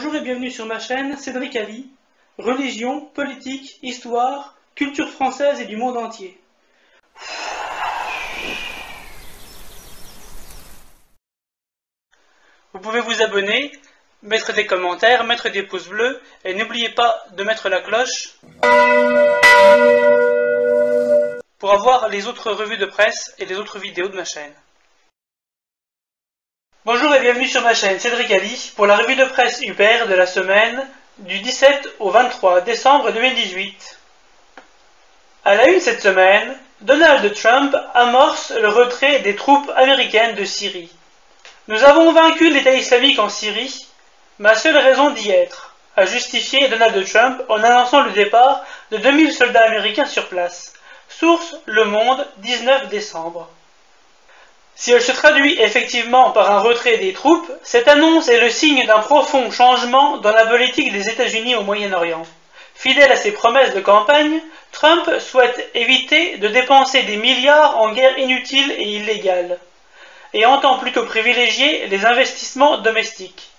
Bonjour et bienvenue sur ma chaîne Cédric Ali, religion, politique, histoire, culture française et du monde entier. Vous pouvez vous abonner, mettre des commentaires, mettre des pouces bleus et n'oubliez pas de mettre la cloche pour avoir les autres revues de presse et les autres vidéos de ma chaîne. Bonjour et bienvenue sur ma chaîne Cédric Ali pour la revue de presse UPR de la semaine du 17 au 23 décembre 2018. À la une cette semaine, Donald Trump amorce le retrait des troupes américaines de Syrie. Nous avons vaincu l'État islamique en Syrie, ma seule raison d'y être, a justifié Donald Trump en annonçant le départ de 2000 soldats américains sur place. Source Le Monde, 19 décembre. Si elle se traduit effectivement par un retrait des troupes, cette annonce est le signe d'un profond changement dans la politique des États-Unis au Moyen-Orient. Fidèle à ses promesses de campagne, Trump souhaite éviter de dépenser des milliards en guerre inutile et illégale, et entend plutôt privilégier les investissements domestiques.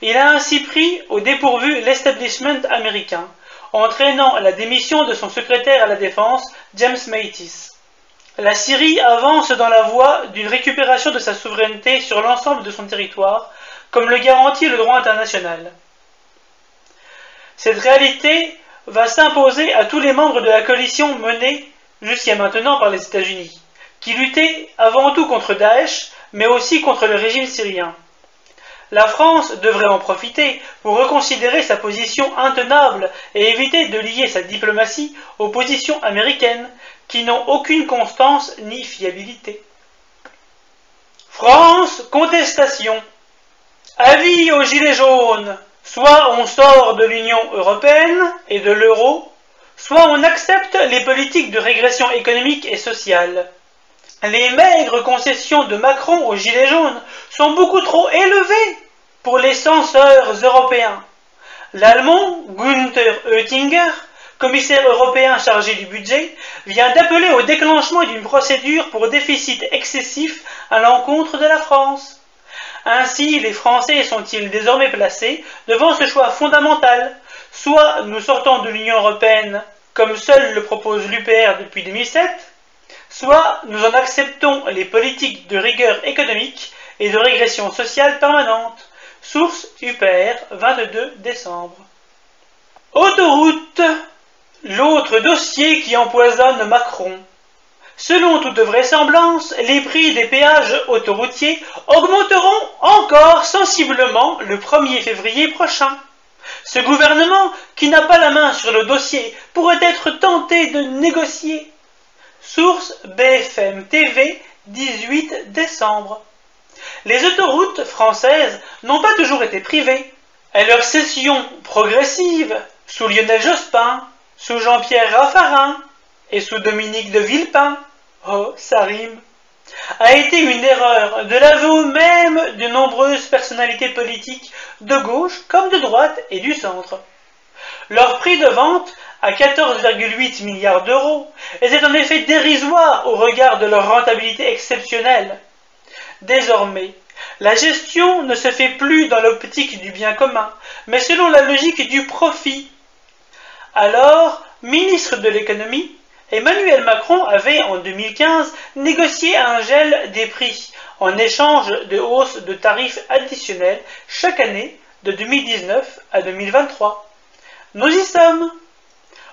Il a ainsi pris au dépourvu l'establishment américain, entraînant la démission de son secrétaire à la Défense, James Mattis. La Syrie avance dans la voie d'une récupération de sa souveraineté sur l'ensemble de son territoire, comme le garantit le droit international. Cette réalité va s'imposer à tous les membres de la coalition menée jusqu'à maintenant par les États-Unis, qui luttaient avant tout contre Daesh, mais aussi contre le régime syrien. La France devrait en profiter pour reconsidérer sa position intenable et éviter de lier sa diplomatie aux positions américaines, qui n'ont aucune constance ni fiabilité. France, contestation. Avis aux Gilets jaunes. Soit on sort de l'Union européenne et de l'euro, soit on accepte les politiques de régression économique et sociale. Les maigres concessions de Macron aux Gilets jaunes sont beaucoup trop élevées pour les censeurs européens. L'Allemand Günther Oettinger, commissaire européen chargé du budget, vient d'appeler au déclenchement d'une procédure pour déficit excessif à l'encontre de la France. Ainsi, les Français sont-ils désormais placés devant ce choix fondamental. Soit nous sortons de l'Union européenne, comme seul le propose l'UPR depuis 2007, soit nous en acceptons les politiques de rigueur économique et de régression sociale permanente. Source UPR, 22 décembre. Autoroute. L'autre dossier qui empoisonne Macron. Selon toute vraisemblance, les prix des péages autoroutiers augmenteront encore sensiblement le 1er février prochain. Ce gouvernement, qui n'a pas la main sur le dossier, pourrait être tenté de négocier. Source BFM TV, 18 décembre. Les autoroutes françaises n'ont pas toujours été privées. À leur cession progressive, sous Lionel Jospin, sous Jean-Pierre Raffarin et sous Dominique de Villepin, oh, ça rime, a été une erreur de l'aveu même de nombreuses personnalités politiques de gauche comme de droite et du centre. Leur prix de vente, à 14,8 milliards d'euros, était en effet dérisoire au regard de leur rentabilité exceptionnelle. Désormais, la gestion ne se fait plus dans l'optique du bien commun, mais selon la logique du profit. Alors, ministre de l'économie, Emmanuel Macron avait en 2015 négocié un gel des prix en échange de hausses de tarifs additionnels chaque année de 2019 à 2023. Nous y sommes.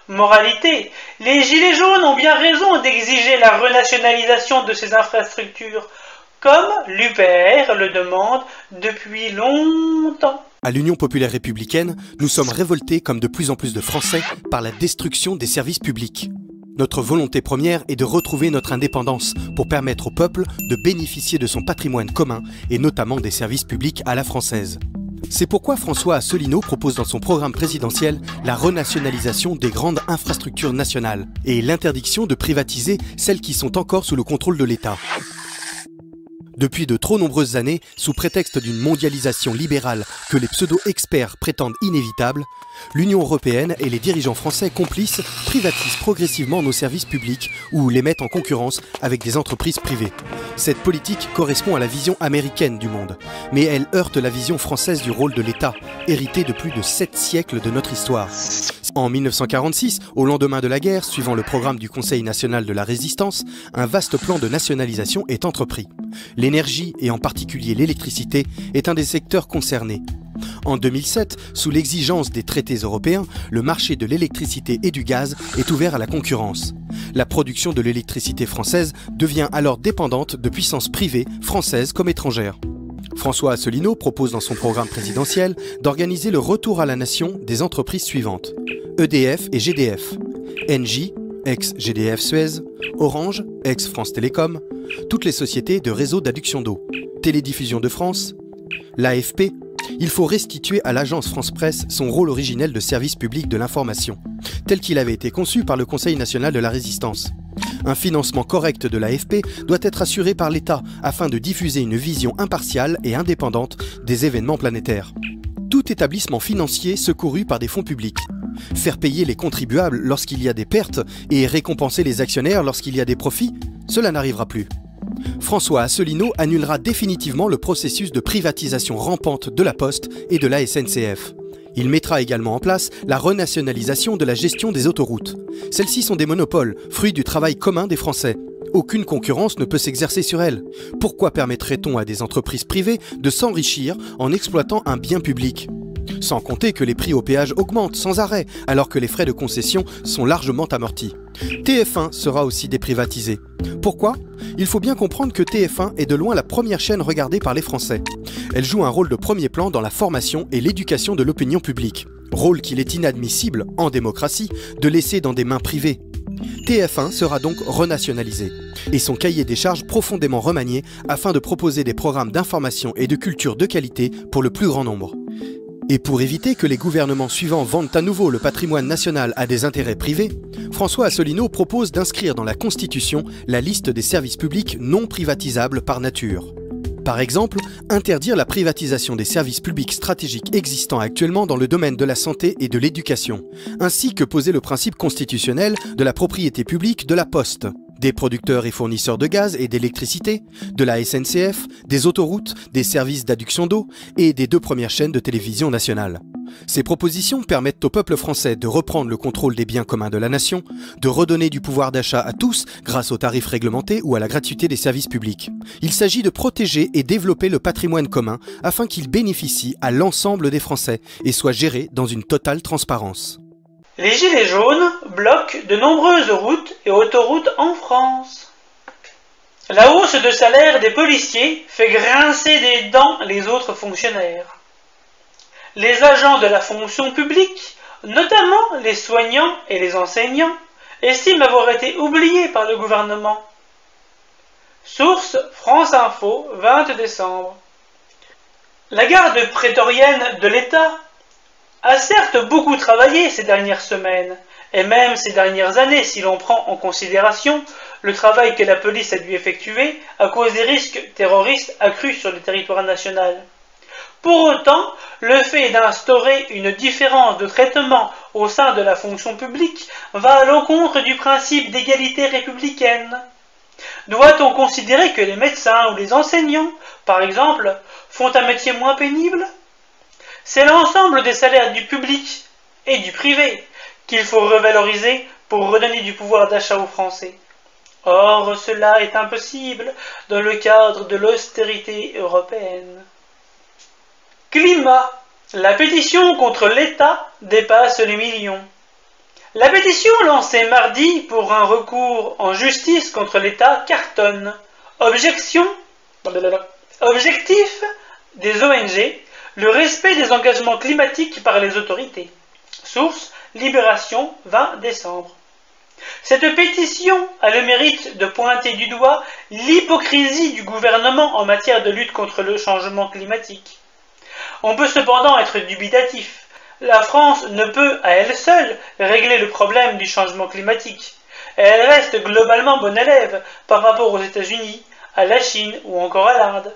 Moralité, les Gilets jaunes ont bien raison d'exiger la renationalisation de ces infrastructures, comme l'UPR le demande depuis longtemps. À l'Union populaire républicaine, nous sommes révoltés comme de plus en plus de Français par la destruction des services publics. Notre volonté première est de retrouver notre indépendance pour permettre au peuple de bénéficier de son patrimoine commun et notamment des services publics à la française. C'est pourquoi François Asselineau propose dans son programme présidentiel la renationalisation des grandes infrastructures nationales et l'interdiction de privatiser celles qui sont encore sous le contrôle de l'État. Depuis de trop nombreuses années, sous prétexte d'une mondialisation libérale que les pseudo-experts prétendent inévitable, l'Union européenne et les dirigeants français complices privatisent progressivement nos services publics ou les mettent en concurrence avec des entreprises privées. Cette politique correspond à la vision américaine du monde, mais elle heurte la vision française du rôle de l'État, hérité de plus de 7 siècles de notre histoire. En 1946, au lendemain de la guerre, suivant le programme du Conseil national de la résistance, un vaste plan de nationalisation est entrepris. L'énergie, et en particulier l'électricité, est un des secteurs concernés. En 2007, sous l'exigence des traités européens, le marché de l'électricité et du gaz est ouvert à la concurrence. La production de l'électricité française devient alors dépendante de puissances privées, françaises comme étrangères. François Asselineau propose dans son programme présidentiel d'organiser le retour à la nation des entreprises suivantes: EDF et GDF, Engie, ex-GDF Suez, Orange, ex-France Télécom, toutes les sociétés de réseaux d'adduction d'eau, Télédiffusion de France, l'AFP. Il faut restituer à l'agence France Presse son rôle originel de service public de l'information, tel qu'il avait été conçu par le Conseil national de la résistance. Un financement correct de l'AFP doit être assuré par l'État afin de diffuser une vision impartiale et indépendante des événements planétaires. Tout établissement financier secouru par des fonds publics. Faire payer les contribuables lorsqu'il y a des pertes et récompenser les actionnaires lorsqu'il y a des profits, cela n'arrivera plus. François Asselineau annulera définitivement le processus de privatisation rampante de la Poste et de la SNCF. Il mettra également en place la renationalisation de la gestion des autoroutes. Celles-ci sont des monopoles, fruits du travail commun des Français. Aucune concurrence ne peut s'exercer sur elles. Pourquoi permettrait-on à des entreprises privées de s'enrichir en exploitant un bien public ? Sans compter que les prix au péage augmentent sans arrêt, alors que les frais de concession sont largement amortis. TF1 sera aussi déprivatisé. Pourquoi ? Il faut bien comprendre que TF1 est de loin la première chaîne regardée par les Français. Elle joue un rôle de premier plan dans la formation et l'éducation de l'opinion publique. Rôle qu'il est inadmissible, en démocratie, de laisser dans des mains privées. TF1 sera donc renationalisé, et son cahier des charges profondément remanié afin de proposer des programmes d'information et de culture de qualité pour le plus grand nombre. Et pour éviter que les gouvernements suivants vendent à nouveau le patrimoine national à des intérêts privés, François Asselineau propose d'inscrire dans la Constitution la liste des services publics non privatisables par nature. Par exemple, interdire la privatisation des services publics stratégiques existants actuellement dans le domaine de la santé et de l'éducation, ainsi que poser le principe constitutionnel de la propriété publique de la Poste, des producteurs et fournisseurs de gaz et d'électricité, de la SNCF, des autoroutes, des services d'adduction d'eau et des 2 premières chaînes de télévision nationale. Ces propositions permettent au peuple français de reprendre le contrôle des biens communs de la nation, de redonner du pouvoir d'achat à tous grâce aux tarifs réglementés ou à la gratuité des services publics. Il s'agit de protéger et développer le patrimoine commun afin qu'il bénéficie à l'ensemble des Français et soit géré dans une totale transparence. Les gilets jaunes bloquent de nombreuses routes et autoroutes en France. La hausse de salaire des policiers fait grincer des dents les autres fonctionnaires. Les agents de la fonction publique, notamment les soignants et les enseignants, estiment avoir été oubliés par le gouvernement. Source France Info, 20 décembre. La garde prétorienne de l'État a certes beaucoup travaillé ces dernières semaines, et même ces dernières années si l'on prend en considération le travail que la police a dû effectuer à cause des risques terroristes accrus sur le territoire national. Pour autant, le fait d'instaurer une différence de traitement au sein de la fonction publique va à l'encontre du principe d'égalité républicaine. Doit-on considérer que les médecins ou les enseignants, par exemple, font un métier moins pénible ? C'est l'ensemble des salaires du public et du privé qu'il faut revaloriser pour redonner du pouvoir d'achat aux Français. Or, cela est impossible dans le cadre de l'austérité européenne. Climat. La pétition contre l'État dépasse les millions. La pétition lancée mardi pour un recours en justice contre l'État cartonne. Objectif des ONG, le respect des engagements climatiques par les autorités. Source, Libération, 20 décembre. Cette pétition a le mérite de pointer du doigt l'hypocrisie du gouvernement en matière de lutte contre le changement climatique. On peut cependant être dubitatif. La France ne peut, à elle seule, régler le problème du changement climatique. Elle reste globalement bonne élève par rapport aux États-Unis, à la Chine ou encore à l'Inde.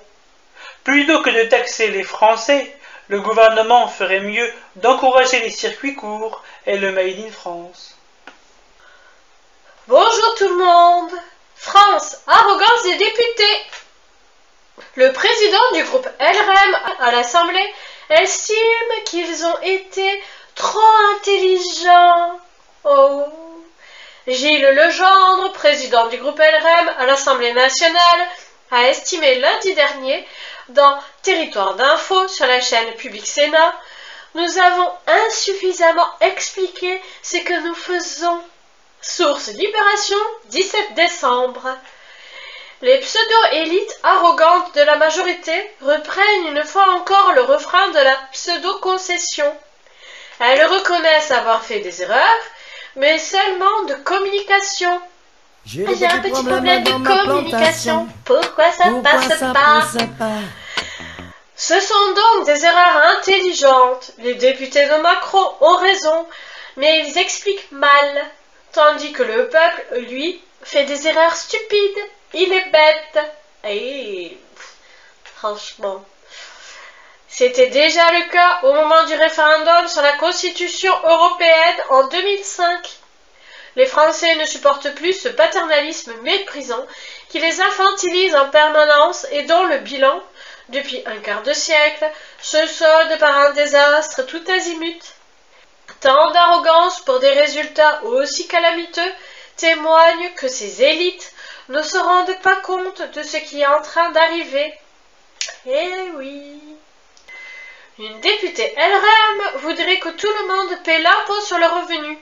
Plutôt que de taxer les Français, le gouvernement ferait mieux d'encourager les circuits courts et le Made in France. Bonjour tout le monde. France, arrogance des députés. Le président du groupe LREM à l'Assemblée estime qu'ils ont été trop intelligents. Oh. Gilles Legendre, président du groupe LREM à l'Assemblée nationale, a estimé lundi dernier dans Territoire d'info sur la chaîne Public Sénat, nous avons insuffisamment expliqué ce que nous faisons. Source Libération, 17 décembre. Les pseudo-élites arrogantes de la majorité reprennent une fois encore le refrain de la pseudo-concession. Elles reconnaissent avoir fait des erreurs, mais seulement de communication. J'ai un petit problème de communication. Pourquoi ça passe pas? Ce sont donc des erreurs intelligentes. Les députés de Macron ont raison, mais ils expliquent mal. Tandis que le peuple, lui, fait des erreurs stupides. Il est bête. Et franchement, c'était déjà le cas au moment du référendum sur la Constitution européenne en 2005. Les Français ne supportent plus ce paternalisme méprisant qui les infantilise en permanence et dont le bilan, depuis un quart de siècle, se solde par un désastre tout azimut. Tant d'arrogance pour des résultats aussi calamiteux témoignent que ces élites ne se rendent pas compte de ce qui est en train d'arriver. Eh oui. Une députée LREM voudrait que tout le monde paie l'impôt sur le revenu.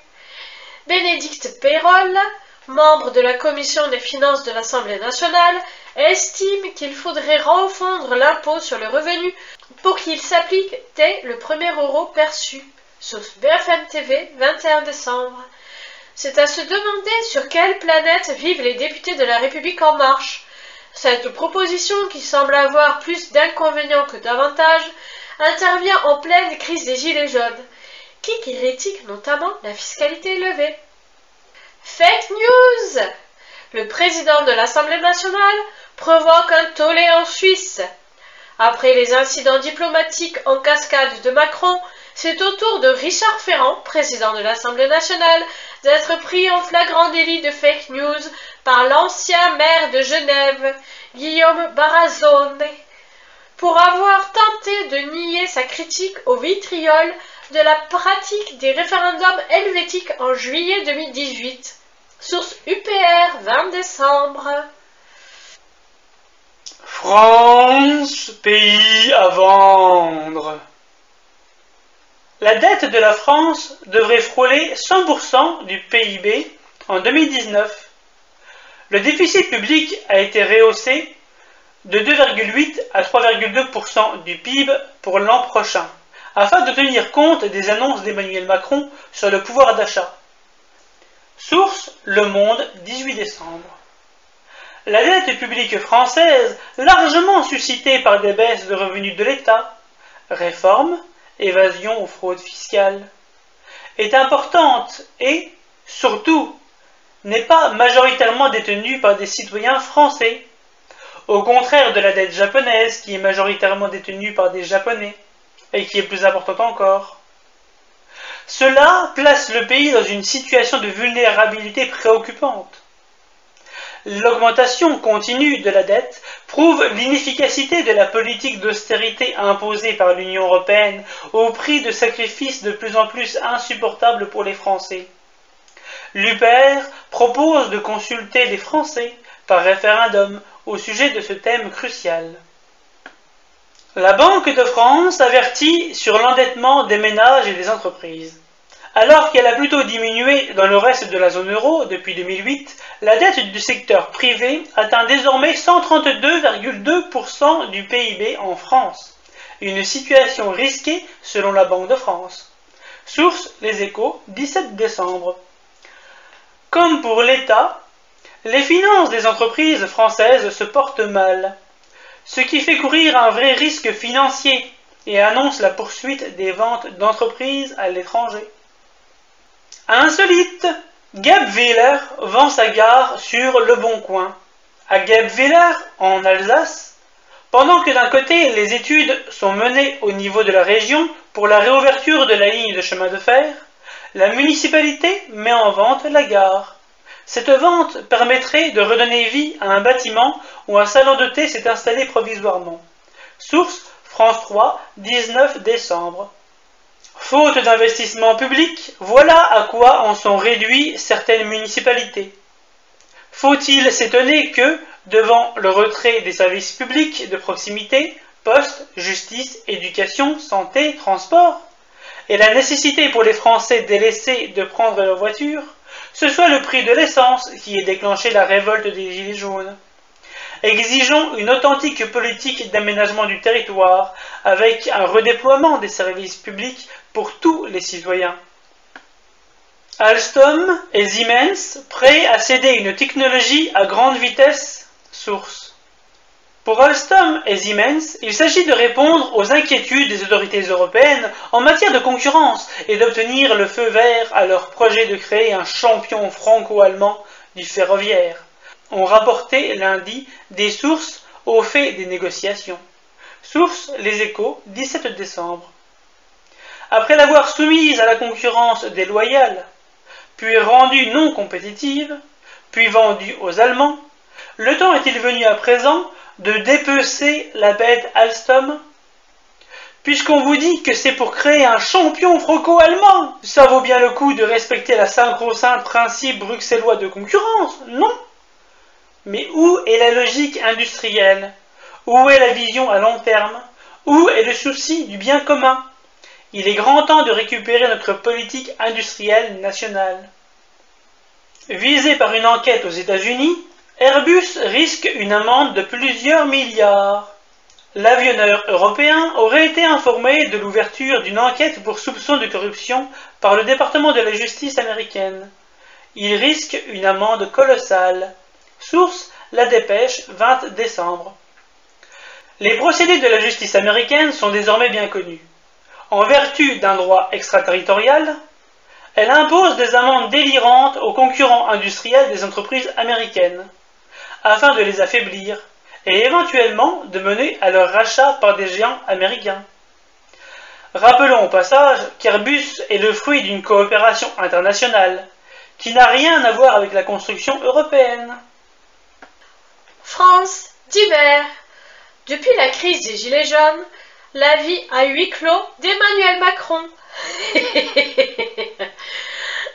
Bénédicte Pérolle, membre de la Commission des finances de l'Assemblée nationale, estime qu'il faudrait refondre l'impôt sur le revenu pour qu'il s'applique dès le premier euro perçu. Source BFM TV, 21 décembre. C'est à se demander sur quelle planète vivent les députés de la République en marche. Cette proposition, qui semble avoir plus d'inconvénients que d'avantages, intervient en pleine crise des Gilets jaunes, qui critique notamment la fiscalité élevée. Fake news! Le président de l'Assemblée nationale provoque un tollé en Suisse. Après les incidents diplomatiques en cascade de Macron, c'est au tour de Richard Ferrand, président de l'Assemblée nationale, d'être pris en flagrant délit de fake news par l'ancien maire de Genève, Guillaume Barazone, pour avoir tenté de nier sa critique au vitriol de la pratique des référendums helvétiques en juillet 2018. Source UPR, 20 décembre. France, pays à vendre. La dette de la France devrait frôler 100% du PIB en 2019. Le déficit public a été rehaussé de 2,8 à 3,2% du PIB pour l'an prochain, afin de tenir compte des annonces d'Emmanuel Macron sur le pouvoir d'achat. Source Le Monde, 18 décembre. La dette publique française, largement suscitée par des baisses de revenus de l'État, réformes, évasion ou fraude fiscale, est importante et, surtout, n'est pas majoritairement détenue par des citoyens français, au contraire de la dette japonaise qui est majoritairement détenue par des Japonais, et qui est plus importante encore. Cela place le pays dans une situation de vulnérabilité préoccupante. L'augmentation continue de la dette prouve l'inefficacité de la politique d'austérité imposée par l'Union européenne au prix de sacrifices de plus en plus insupportables pour les Français. L'UPR propose de consulter les Français par référendum au sujet de ce thème crucial. La Banque de France avertit sur l'endettement des ménages et des entreprises. Alors qu'elle a plutôt diminué dans le reste de la zone euro depuis 2008, la dette du secteur privé atteint désormais 132,2% du PIB en France. Une situation risquée selon la Banque de France. Source Les Échos, 17 décembre. Comme pour l'État, les finances des entreprises françaises se portent mal, ce qui fait courir un vrai risque financier et annonce la poursuite des ventes d'entreprises à l'étranger. Insolite, Gap Wheeler vend sa gare sur Le Bon Coin. à Guebwiller, en Alsace, pendant que d'un côté les études sont menées au niveau de la région pour la réouverture de la ligne de chemin de fer, la municipalité met en vente la gare. Cette vente permettrait de redonner vie à un bâtiment où un salon de thé s'est installé provisoirement. Source France 3, 19 décembre. Faute d'investissement public, voilà à quoi en sont réduits certaines municipalités. Faut-il s'étonner que, devant le retrait des services publics de proximité, poste, justice, éducation, santé, transport, et la nécessité pour les Français délaissés de prendre leur voiture, ce soit le prix de l'essence qui ait déclenché la révolte des Gilets jaunes. Exigeons une authentique politique d'aménagement du territoire avec un redéploiement des services publics pour tous les citoyens. Alstom et Siemens prêts à céder une technologie à grande vitesse. Source. Pour Alstom et Siemens, il s'agit de répondre aux inquiétudes des autorités européennes en matière de concurrence et d'obtenir le feu vert à leur projet de créer un champion franco-allemand du ferroviaire, ont rapporté lundi des sources au fait des négociations. Source Les Échos, 17 décembre. Après l'avoir soumise à la concurrence déloyale, puis rendue non compétitive, puis vendue aux Allemands, le temps est-il venu à présent de dépecer la bête Alstom? Puisqu'on vous dit que c'est pour créer un champion franco-allemand, ça vaut bien le coup de respecter la sacro-sainte principe bruxellois de concurrence, non? Mais où est la logique industrielle? Où est la vision à long terme? Où est le souci du bien commun? Il est grand temps de récupérer notre politique industrielle nationale. Visé par une enquête aux États-Unis, Airbus risque une amende de plusieurs milliards. L'avionneur européen aurait été informé de l'ouverture d'une enquête pour soupçon de corruption par le département de la justice américaine. Il risque une amende colossale. Source La Dépêche, 20 décembre. Les procédés de la justice américaine sont désormais bien connus. En vertu d'un droit extraterritorial, elle impose des amendes délirantes aux concurrents industriels des entreprises américaines, afin de les affaiblir et éventuellement de mener à leur rachat par des géants américains. Rappelons au passage qu'Airbus est le fruit d'une coopération internationale, qui n'a rien à voir avec la construction européenne. France d'hiver. Depuis la crise des Gilets jaunes, la vie à huis clos d'Emmanuel Macron.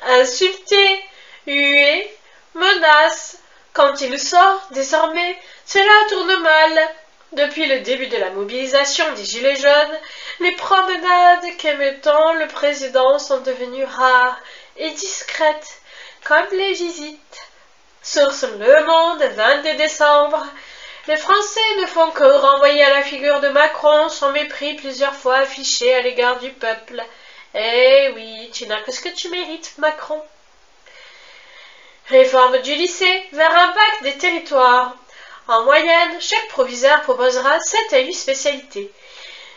Insulté, hué, menace. Quand il sort, désormais, cela tourne mal. Depuis le début de la mobilisation des Gilets jaunes, les promenades qu'aimait tant le président sont devenues rares et discrètes, comme les visites. Source Le Monde, 22 décembre. Les Français ne font que renvoyer à la figure de Macron son mépris plusieurs fois affiché à l'égard du peuple. Eh oui, tu n'as que ce que tu mérites, Macron. Réforme du lycée vers un bac des territoires. En moyenne, chaque proviseur proposera 7 à 8 spécialités.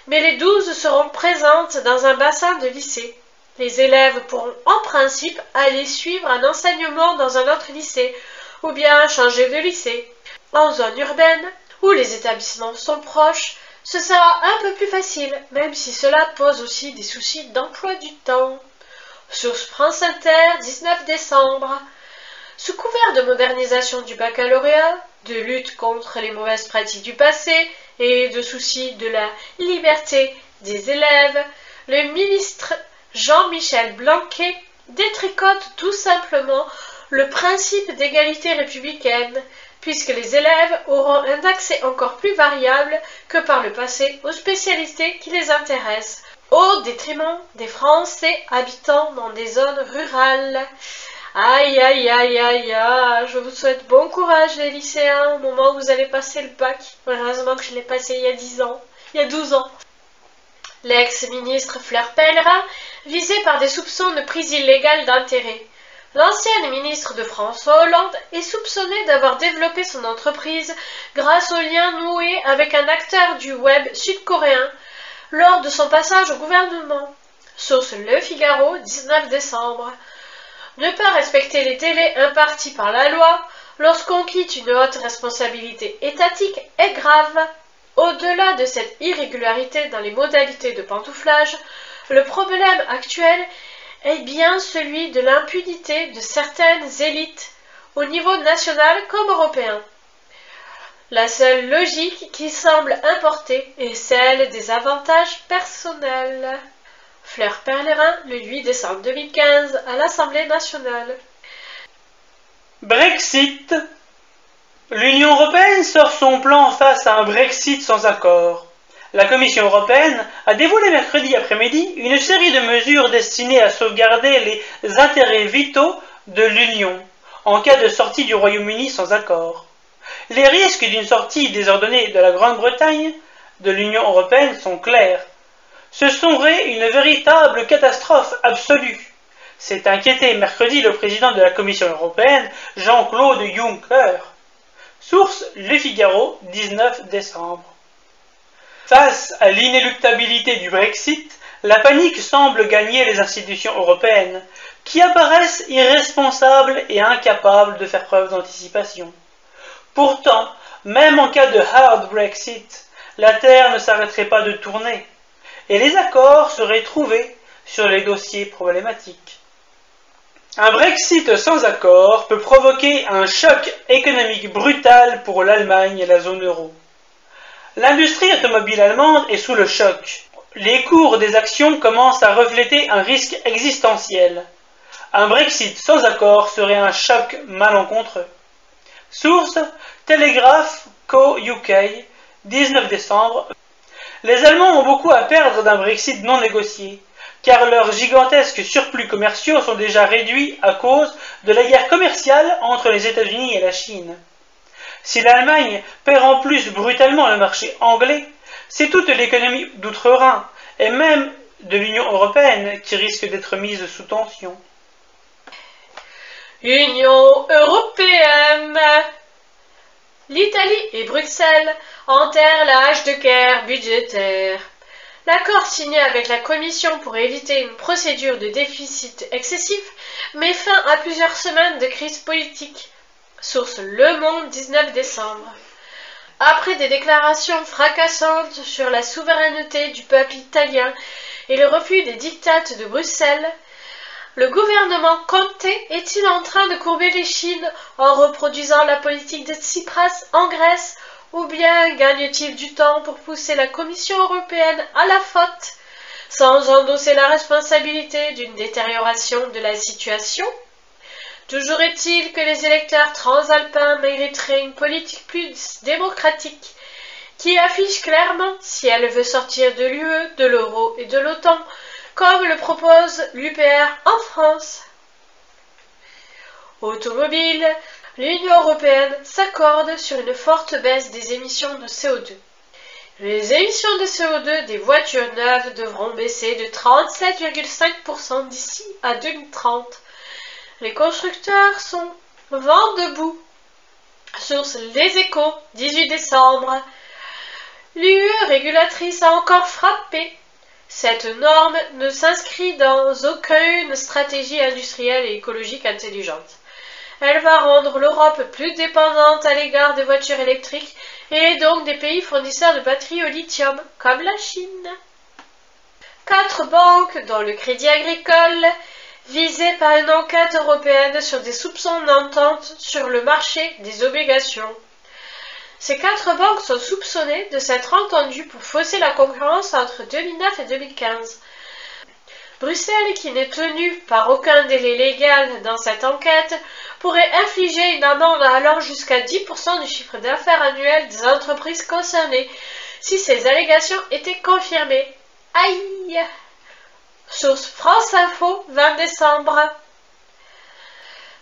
Mais les 12 seront présentes dans un bassin de lycée. Les élèves pourront en principe aller suivre un enseignement dans un autre lycée, ou bien changer de lycée. En zone urbaine, où les établissements sont proches, ce sera un peu plus facile, même si cela pose aussi des soucis d'emploi du temps. Source France Inter, 19 décembre. Sous couvert de modernisation du baccalauréat, de lutte contre les mauvaises pratiques du passé et de souci de la liberté des élèves, le ministre Jean-Michel Blanquer détricote tout simplement le principe d'égalité républicaine, puisque les élèves auront un accès encore plus variable que par le passé aux spécialités qui les intéressent, au détriment des Français habitant dans des zones rurales. Aïe, aïe, aïe, aïe, aïe, je vous souhaite bon courage les lycéens au moment où vous allez passer le bac. Heureusement que je l'ai passé il y a 12 ans. L'ex-ministre Fleur Pellerin, visée par des soupçons de prise illégale d'intérêt. L'ancienne ministre de François Hollande est soupçonnée d'avoir développé son entreprise grâce aux liens noués avec un acteur du web sud-coréen lors de son passage au gouvernement. Source Le Figaro, 19 décembre. Ne pas respecter les délais impartis par la loi, lorsqu'on quitte une haute responsabilité étatique est grave. Au-delà de cette irrégularité dans les modalités de pantouflage, le problème actuel est bien celui de l'impunité de certaines élites, au niveau national comme européen. La seule logique qui semble importer est celle des avantages personnels. Fleur Perlerin, le 8 décembre 2015, à l'Assemblée nationale. Brexit. L'Union européenne sort son plan face à un Brexit sans accord. La Commission européenne a dévoilé mercredi après-midi une série de mesures destinées à sauvegarder les intérêts vitaux de l'Union en cas de sortie du Royaume-Uni sans accord. Les risques d'une sortie désordonnée de la Grande-Bretagne de l'Union européenne sont clairs. Ce serait une véritable catastrophe absolue. S'est inquiété mercredi le président de la Commission européenne, Jean-Claude Juncker. Source Le Figaro, 19 décembre. Face à l'inéluctabilité du Brexit, la panique semble gagner les institutions européennes, qui apparaissent irresponsables et incapables de faire preuve d'anticipation. Pourtant, même en cas de hard Brexit, la Terre ne s'arrêterait pas de tourner, et les accords seraient trouvés sur les dossiers problématiques. Un Brexit sans accord peut provoquer un choc économique brutal pour l'Allemagne et la zone euro. L'industrie automobile allemande est sous le choc. Les cours des actions commencent à refléter un risque existentiel. Un Brexit sans accord serait un choc malencontreux. Source Telegraph Co. UK, 19 décembre. Les Allemands ont beaucoup à perdre d'un Brexit non négocié, car leurs gigantesques surplus commerciaux sont déjà réduits à cause de la guerre commerciale entre les États-Unis et la Chine. Si l'Allemagne perd en plus brutalement le marché anglais, c'est toute l'économie d'outre-Rhin, et même de l'Union européenne, qui risque d'être mise sous tension. Union européenne. L'Italie et Bruxelles enterrent la hache de guerre budgétaire. L'accord signé avec la Commission pour éviter une procédure de déficit excessif met fin à plusieurs semaines de crise politique. Source Le Monde, 19 décembre. Après des déclarations fracassantes sur la souveraineté du peuple italien et le refus des diktats de Bruxelles, le gouvernement Conte est-il en train de courber les chines en reproduisant la politique de Tsipras en Grèce, ou bien gagne-t-il du temps pour pousser la Commission européenne à la faute, sans endosser la responsabilité d'une détérioration de la situation? Toujours est-il que les électeurs transalpins mériteraient une politique plus démocratique, qui affiche clairement si elle veut sortir de l'UE, de l'euro et de l'OTAN, comme le propose l'UPR en France. Automobile, l'Union européenne s'accorde sur une forte baisse des émissions de CO2. Les émissions de CO2 des voitures neuves devront baisser de 37,5% d'ici à 2030. Les constructeurs sont vent debout. Source Les Échos, 18 décembre. L'UE régulatrice a encore frappé. Cette norme ne s'inscrit dans aucune stratégie industrielle et écologique intelligente. Elle va rendre l'Europe plus dépendante à l'égard des voitures électriques et donc des pays fournisseurs de batteries au lithium, comme la Chine. 4 banques, dont le Crédit Agricole, visées par une enquête européenne sur des soupçons d'entente sur le marché des obligations. Ces 4 banques sont soupçonnées de s'être entendues pour fausser la concurrence entre 2009 et 2015. Bruxelles, qui n'est tenue par aucun délai légal dans cette enquête, pourrait infliger une amende allant jusqu'à 10% du chiffre d'affaires annuel des entreprises concernées si ces allégations étaient confirmées. Aïe! Source France Info, 20 décembre.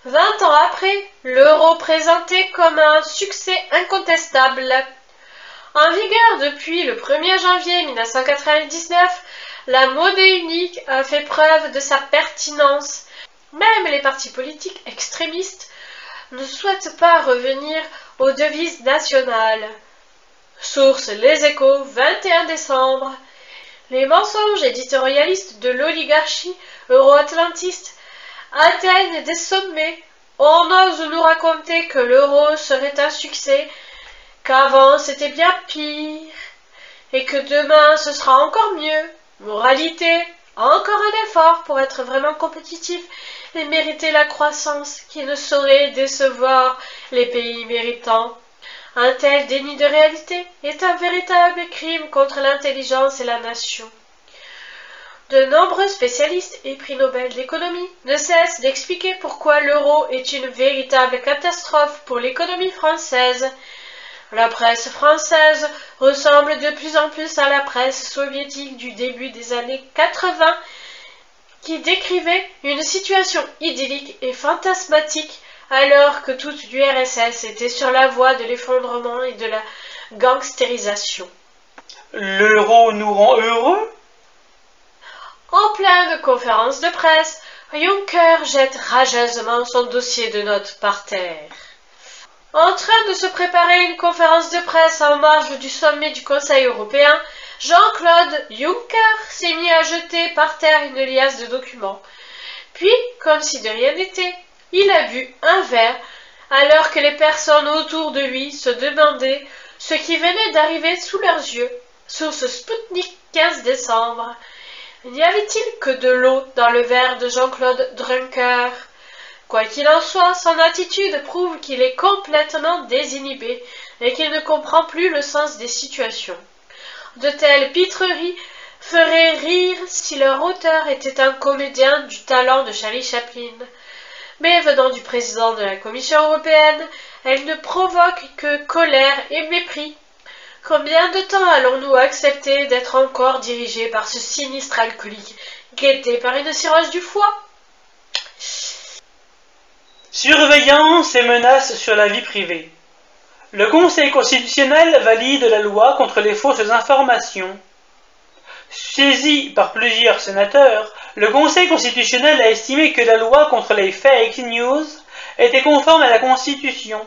20 ans après, l'euro présenté comme un succès incontestable. En vigueur depuis le 1er janvier 1999, la monnaie unique a fait preuve de sa pertinence. Même les partis politiques extrémistes ne souhaitent pas revenir aux devises nationales. Source Les Échos, 21 décembre. Les mensonges éditorialistes de l'oligarchie euro-atlantiste atteignent des sommets. On ose nous raconter que l'euro serait un succès, qu'avant c'était bien pire, et que demain ce sera encore mieux. Moralité, encore un effort pour être vraiment compétitif et mériter la croissance qui ne saurait décevoir les pays méritants. Un tel déni de réalité est un véritable crime contre l'intelligence et la nation. De nombreux spécialistes et prix Nobel d'économie ne cessent d'expliquer pourquoi l'euro est une véritable catastrophe pour l'économie française. La presse française ressemble de plus en plus à la presse soviétique du début des années 80 qui décrivait une situation idyllique et fantasmatique alors que toute l'URSS était sur la voie de l'effondrement et de la gangstérisation. L'euro nous rend heureux? En pleine conférence de presse, Juncker jette rageusement son dossier de notes par terre. En train de se préparer une conférence de presse en marge du sommet du Conseil européen, Jean-Claude Juncker s'est mis à jeter par terre une liasse de documents. Puis, comme si de rien n'était, il a bu un verre alors que les personnes autour de lui se demandaient ce qui venait d'arriver sous leurs yeux. Source Sputnik 15 décembre. N'y avait-il que de l'eau dans le verre de Jean-Claude Juncker? Quoi qu'il en soit, son attitude prouve qu'il est complètement désinhibé et qu'il ne comprend plus le sens des situations. De telles pitreries feraient rire si leur auteur était un comédien du talent de Charlie Chaplin. Mais venant du président de la Commission européenne, elle ne provoque que colère et mépris. Combien de temps allons-nous accepter d'être encore dirigés par ce sinistre alcoolique, guetté par une cirrhose du foie? Surveillance et menaces sur la vie privée. Le Conseil constitutionnel valide la loi contre les fausses informations. Saisi par plusieurs sénateurs, le Conseil constitutionnel a estimé que la loi contre les fake news était conforme à la Constitution,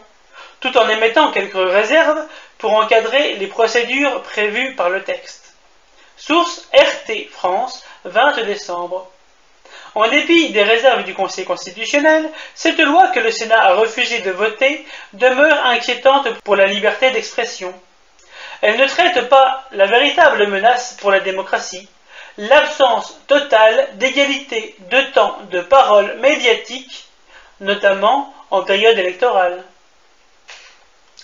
tout en émettant quelques réserves pour encadrer les procédures prévues par le texte. Source RT France, 20 décembre. En dépit des réserves du Conseil constitutionnel, cette loi que le Sénat a refusé de voter demeure inquiétante pour la liberté d'expression. Elle ne traite pas la véritable menace pour la démocratie, l'absence totale d'égalité de temps de parole médiatique, notamment en période électorale.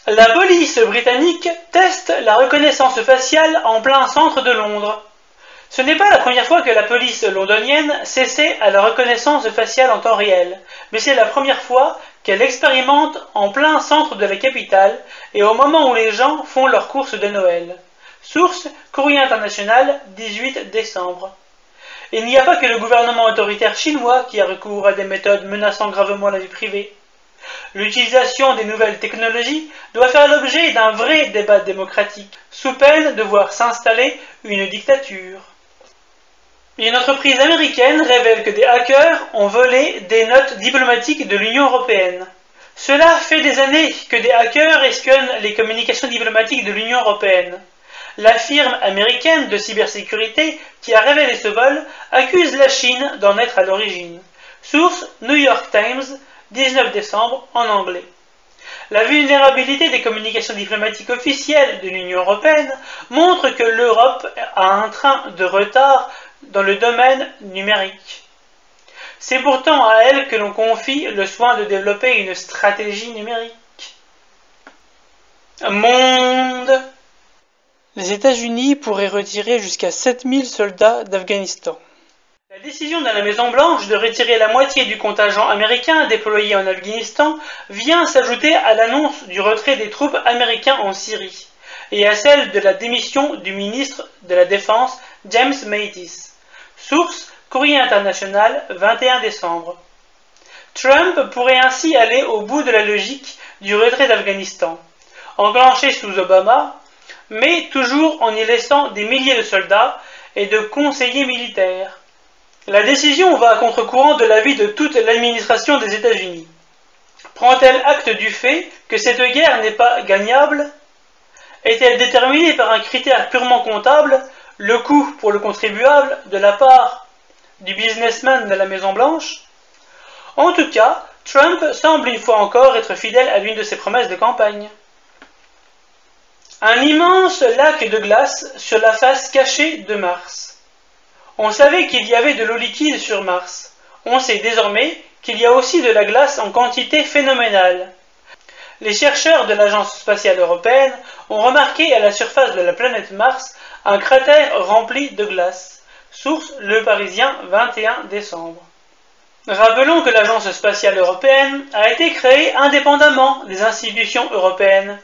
La police britannique teste la reconnaissance faciale en plein centre de Londres. Ce n'est pas la première fois que la police londonienne s'essaie à la reconnaissance faciale en temps réel, mais c'est la première fois qu'elle expérimente en plein centre de la capitale et au moment où les gens font leurs courses de Noël. Source Courrier international, 18 décembre. Il n'y a pas que le gouvernement autoritaire chinois qui a recours à des méthodes menaçant gravement la vie privée. L'utilisation des nouvelles technologies doit faire l'objet d'un vrai débat démocratique, sous peine de voir s'installer une dictature. Une entreprise américaine révèle que des hackers ont volé des notes diplomatiques de l'Union européenne. Cela fait des années que des hackers espionnent les communications diplomatiques de l'Union européenne. La firme américaine de cybersécurité qui a révélé ce vol accuse la Chine d'en être à l'origine. Source New York Times, 19 décembre, en anglais. La vulnérabilité des communications diplomatiques officielles de l'Union européenne montre que l'Europe a un train de retard dans le domaine numérique. C'est pourtant à elle que l'on confie le soin de développer une stratégie numérique. Monde. Les États-Unis pourraient retirer jusqu'à 7000 soldats d'Afghanistan. La décision de la Maison-Blanche de retirer la moitié du contingent américain déployé en Afghanistan vient s'ajouter à l'annonce du retrait des troupes américaines en Syrie et à celle de la démission du ministre de la Défense James Mattis. Source Courrier international, 21 décembre. Trump pourrait ainsi aller au bout de la logique du retrait d'Afghanistan, enclenché sous Obama, mais toujours en y laissant des milliers de soldats et de conseillers militaires. La décision va à contre-courant de l'avis de toute l'administration des États-Unis. Prend-elle acte du fait que cette guerre n'est pas gagnable? Est-elle déterminée par un critère purement comptable, le coût pour le contribuable de la part du businessman de la Maison-Blanche? En tout cas, Trump semble une fois encore être fidèle à l'une de ses promesses de campagne. Un immense lac de glace sur la face cachée de Mars. On savait qu'il y avait de l'eau liquide sur Mars. On sait désormais qu'il y a aussi de la glace en quantité phénoménale. Les chercheurs de l'Agence spatiale européenne ont remarqué à la surface de la planète Mars un cratère rempli de glace. Source Le Parisien, 21 décembre. Rappelons que l'Agence spatiale européenne a été créée indépendamment des institutions européennes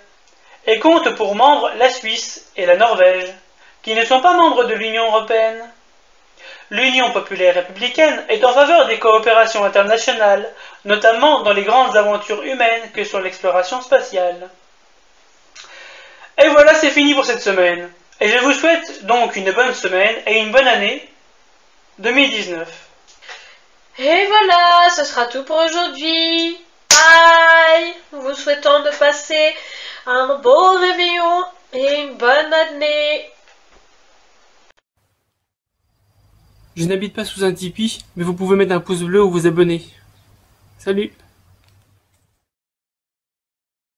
et compte pour membres la Suisse et la Norvège, qui ne sont pas membres de l'Union européenne. L'Union populaire républicaine est en faveur des coopérations internationales, notamment dans les grandes aventures humaines que sont l'exploration spatiale. Et voilà, c'est fini pour cette semaine. Et je vous souhaite donc une bonne semaine et une bonne année 2019. Et voilà, ce sera tout pour aujourd'hui. Bye. Vous souhaitons de passer un beau réveillon et une bonne année. Je n'habite pas sous un Tipeee, mais vous pouvez mettre un pouce bleu ou vous abonner. Salut!